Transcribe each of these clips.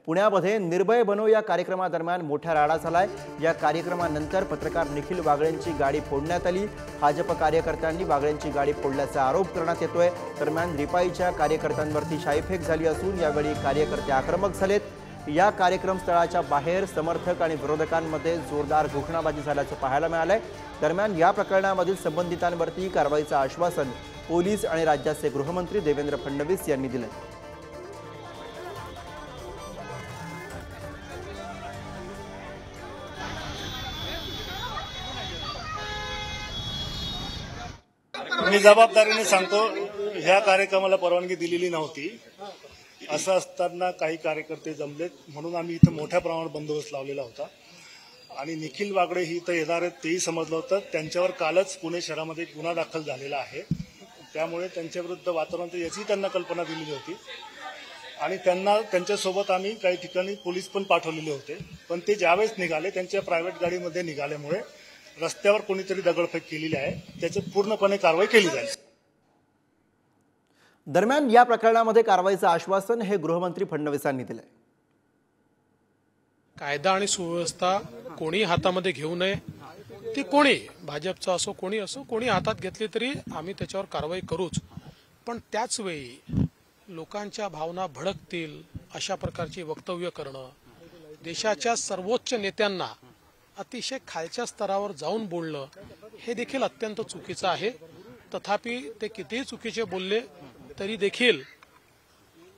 पुण्यामध्ये निर्भय बनो या कार्यक्रमादरम्यान मोठा राडा झालाय। या कार्यक्रमानंतर पत्रकार निखिल वागळेंची गाडी फोडण्यात आली। भाजप कार्यकर्त्यांनी वागळेंची गाडी फोडल्याचा आरोप करण्यात येतोय। दरम्यान रिपाईच्या कार्यकर्त्यांवरती शाईफेक झाली असून यावेळी कार्यकर्ते आक्रमक झालेत। या कार्यक्रम स्थळाच्या बाहेर समर्थक आणि विरोधकांमध्ये जोरदार घोषणाबाजी झाल्याचं पाहायला मिळालंय। दरम्यान या प्रकरणामधील संबंधितांवरती कारवाईचं आश्वासन पोलीस आणि राज्याचे गृहमंत्री देवेंद्र फडणवीस यांनी दिले। मी जबाबदारीने सांगतो, ह्या कार्यक्रमाला परवानगी दिलेली नव्हती। असं असताना काही कार्यकर्ते जमलेत म्हणून आम्ही इथं मोठ्या प्रमाणात बंदोबस्त लावलेला होता आणि निखिल वागळे ही इथं येणार आहेत तेही समजलं होतं। त्यांच्यावर कालच पुणे शहरामध्ये गुन्हा दाखल झालेला आहे, त्यामुळे त्यांच्याविरुद्ध वातावरण याची त्यांना कल्पना दिलेली होती आणि त्यांच्यासोबत आम्ही काही ठिकाणी पोलीस पण पाठवलेले होते। पण ते ज्यावेळेस निघाले त्यांच्या प्रायव्हेट गाडीमध्ये निघाल्यामुळे रस्त्यावर कोणीतरी दगडफेक केलेली आहे, त्याच्यात पूर्णपणे कारवाई केली जाईल। दरम्यान या प्रकरणामध्ये कारवाईचं आश्वासन हे गृहमंत्री फडणवीसांनी दिलंय। कायदा आणि सुव्यवस्था कोणी हातामध्ये घेऊ नये, ती कोणी भाजपचा असो कोणी असो कोणी हातात घेतली तरी आम्ही त्याच्यावर कारवाई करूच। पण त्याच वेळी लोकांच्या भावना भडकतील अशा प्रकारची वक्तव्य करणं, देशाच्या सर्वोच्च नेत्यांना अतिशय खालच्या स्तरावर जाऊन बोलणं हे देखील अत्यंत चुकीचं आहे। तथापि ते कितीही चुकीचे बोलले तरी देखील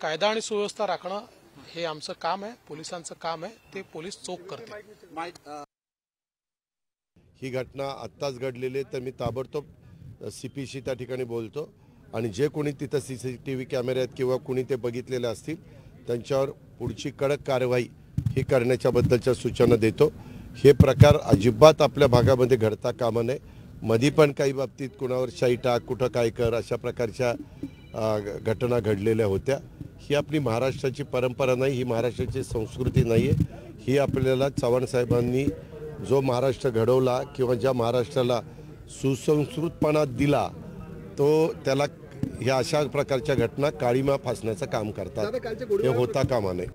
कायदा आणि सुव्यवस्था राखणं हे आमचं काम आहे, पोलिसांचं काम आहे, ते पोलीस चोख करतात। ही घटना आत्ताच घडलेली आहे, तर मी ताबडतोब सीपीशी त्या ठिकाणी बोलतो आणि जे कोणी तिथं सीसीटीव्ही कॅमेऱ्यात किंवा कोणी ते बघितलेले असतील त्यांच्यावर पुढची कडक कारवाई ही करण्याच्याबद्दलच्या सूचना देतो। हे प्रकार अजिबात आपल्या भागामध्ये घडता कामा नये। मधी पण काही बाबतीत कुणावर शाई टाक कुठं काय कर अशा प्रकारच्या घटना घडलेल्या होत्या। ही आपली महाराष्ट्राची परंपरा नाही, ही महाराष्ट्राची संस्कृती नाही आहे। ही आपल्याला चव्हाण साहेबांनी जो महाराष्ट्र घडवला किंवा ज्या महाराष्ट्राला सुसंस्कृतपणा दिला तो त्याला ह्या अशा प्रकारच्या घटना काळीमा फासण्याचं काम करतात, हे होता कामा नये।